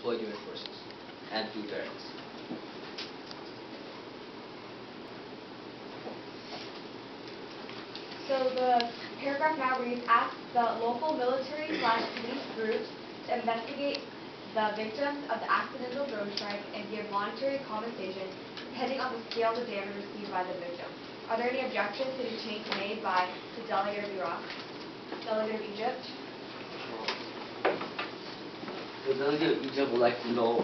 deploy UN forces and food barracks. So the paragraph now reads, asks the local military/police groups to investigate the victims of the accidental drone strike and give monetary compensation depending on the scale of the damage received by the victim. Are there any objections to the change made by the delegate of Iraq, delegate of Egypt? The delegate of Egypt would like to know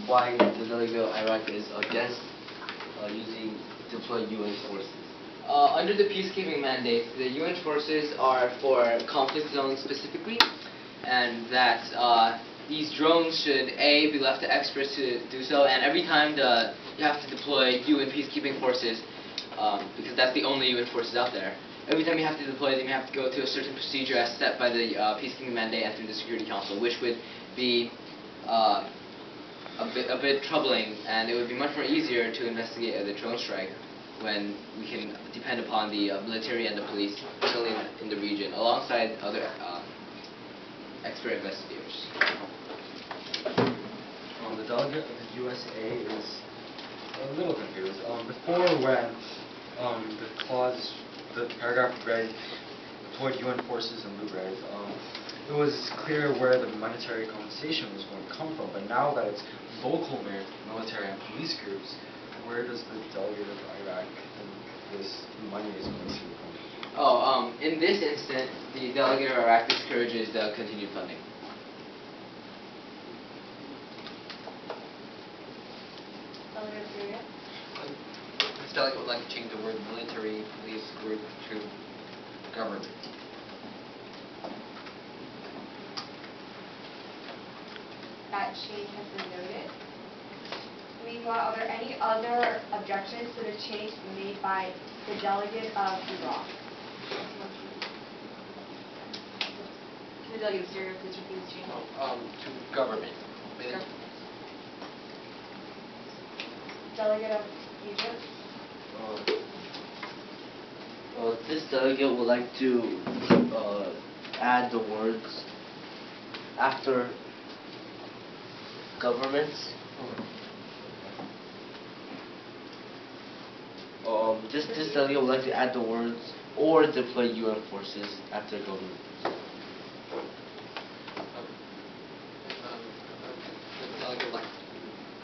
why the delegate of Iraq is against deploying UN forces. Under the peacekeeping mandate, the UN forces are for conflict zones specifically, and that these drones should be left to experts to do so, and every time you have to deploy UN peacekeeping forces, because that's the only UN forces out there, every time you have to deploy them, you have to go through a certain procedure as set by the peacekeeping mandate and through the Security Council, which would be a bit troubling, and it would be much more easier to investigate the drone strike when we can depend upon the military and the police, particularly in the region, alongside other expert investigators. The delegate of the USA is a little confused. Before, when the paragraph read deployed UN forces and blue berets, it was clear where the monetary compensation was going to come from. But now that it's local military and police groups, where does the delegate of Iraq think this money is going to come from? In this instance, the delegate of Iraq discourages the continued funding. Delegate of Syria? This delegate would like to change the word military police group to government. That change has been noted. Meanwhile, are there any other objections to the change made by the delegate of Iraq? Can the delegate of Syria please repeat this change? To government. Delegate of Egypt? This delegate would like to add the words after governments. This delegate would like to add the words or deploy UN forces after governments. The delegate would like to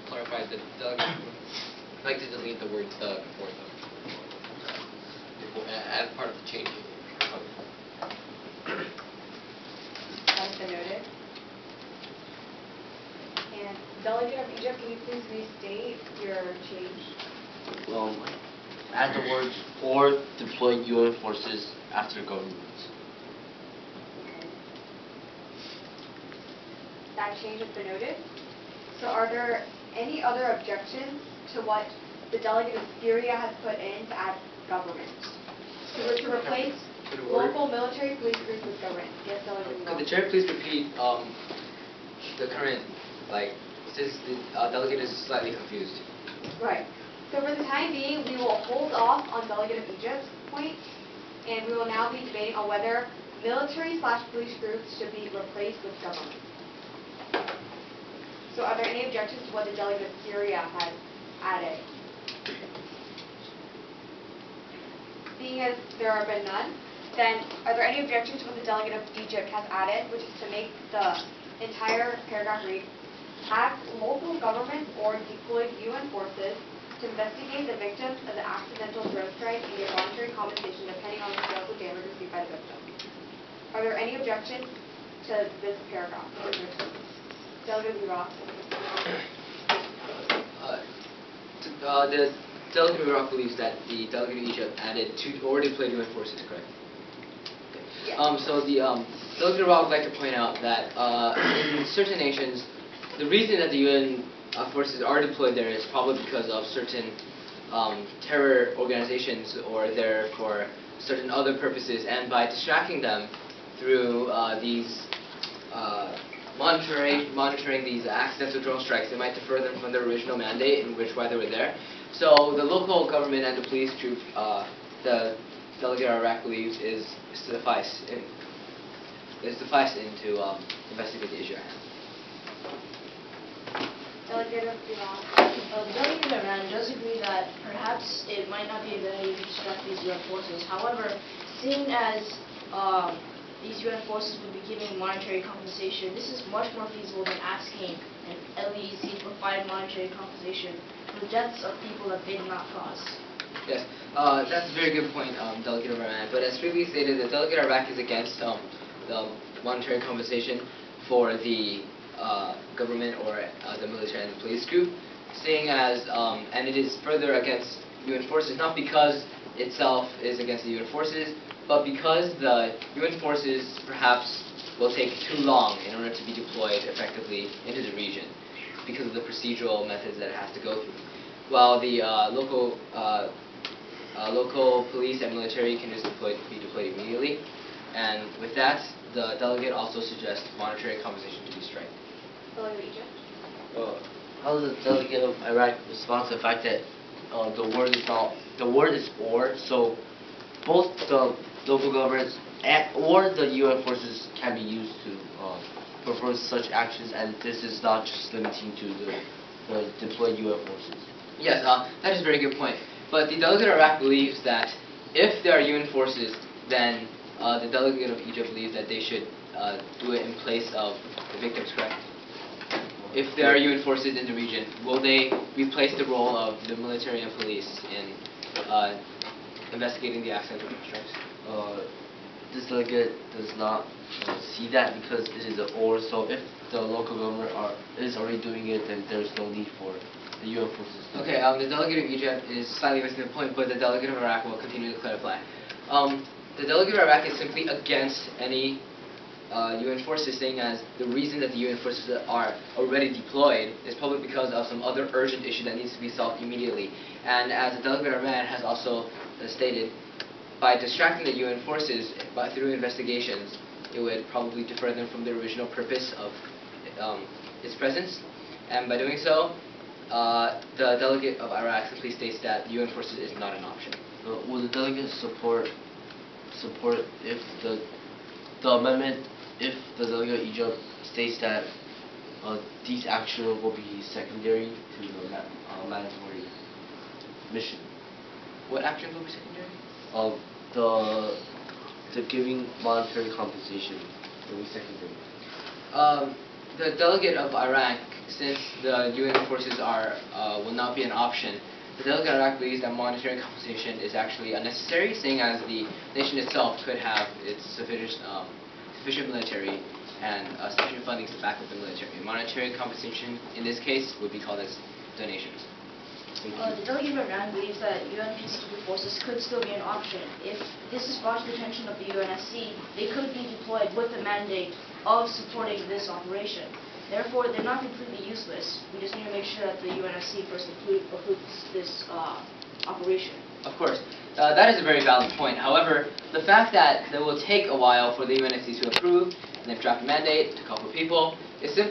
clarify that the delegate would like to delete the word the before as part of the change. That's been noted. And delegate of Egypt, can you please restate your change? Add the words or deploy UN forces after governments. That change has been noted. So are there any other objections to what the delegate of Syria has put in to add government? To replace local military police groups with government. Yes, delegate. Could the chair please repeat the current, since the delegate is slightly confused. Right. So for the time being, we will hold off on delegate of Egypt's point, and we will now be debating on whether military/police groups should be replaced with government. So are there any objections to what the delegate of Syria has added? Seeing as there have been none, then are there any objections to what the delegate of Egypt has added, which is to make the entire paragraph read, ask local governments or deployed UN forces to investigate the victims of the accidental drone strike and give monetary compensation depending on the scale of damage received by the victim. Are there any objections to this paragraph? Delegate of Iraq. The delegate of Iraq believes that the delegate of Egypt added to or deployed UN forces, correct? Yes. So the delegate of Iraq would like to point out that in certain nations, the reason that the UN forces are deployed there is probably because of certain terror organizations, or there for certain other purposes, and by distracting them through these monitoring these accidental drone strikes, they might defer them from their original mandate in which why they were there. So the local government and the police troop, the delegate of Iraq believes is suffice into investigate the issue at hand. Delegate of Iran. The delegate of Iran does agree that perhaps it might not be a good idea to distract these UN forces. However, seeing as these UN forces would be giving monetary compensation, this is much more feasible than asking an LEC to provide monetary compensation for the deaths of people that they did not cause. Yes, that's a very good point, Delegate of Iran. But as previously stated, the Delegate of Iraq is against the monetary compensation for the government or the military and the police group, seeing as, and it is further against UN forces, not because itself is against the UN forces, but because the UN forces perhaps will take too long in order to be deployed effectively into the region because of the procedural methods that it has to go through. While the local police and military can just be deployed immediately. And with that, the delegate also suggests monetary compensation to be struck. Delegate of Egypt. How does the delegate of Iraq respond to the fact that the word is or, so both the local governments or the UN forces can be used to perform such actions, and this is not just limiting to the deployed UN forces? Yes, that is a very good point. But the delegate of Iraq believes that if there are UN forces, then the delegate of Egypt believes that they should do it in place of the victims, correct? If there are UN forces in the region, will they replace the role of the military and police in investigating the accidental strikes? This delegate does not see that because it is an or, so if the local government is already doing it, then there's no need for the UN forces. Okay, the delegate of Egypt is slightly missing the point, but the delegate of Iraq will continue to clarify. The delegate of Iraq is simply against any UN forces, saying as the reason that the UN forces are already deployed is probably because of some other urgent issue that needs to be solved immediately. And as the delegate of Iran has also stated, by distracting the UN forces through investigations, it would probably deter them from the original purpose of its presence. And by doing so, the delegate of Iraq simply states that the UN forces is not an option. Will the delegate support if the amendment, if the delegate of Egypt states that these actions will be secondary to the mandatory mission? What actions will be secondary? The giving monetary compensation will be secondary. The delegate of Iraq, since the UN forces will not be an option, the delegate of Iraq believes that monetary compensation is actually unnecessary, seeing as the nation itself could have its sufficient military and sufficient funding to back up the military. Monetary compensation in this case would be called as donations. The delegate of Iran believes that UN peacekeeping forces could still be an option. If this is brought to the attention of the UNSC, they could be deployed with the mandate of supporting this operation. Therefore, they're not completely useless. We just need to make sure that the UNSC first approves this operation. Of course, that is a very valid point. However, the fact that it will take a while for the UNSC to approve and then draft a mandate to call for people is simply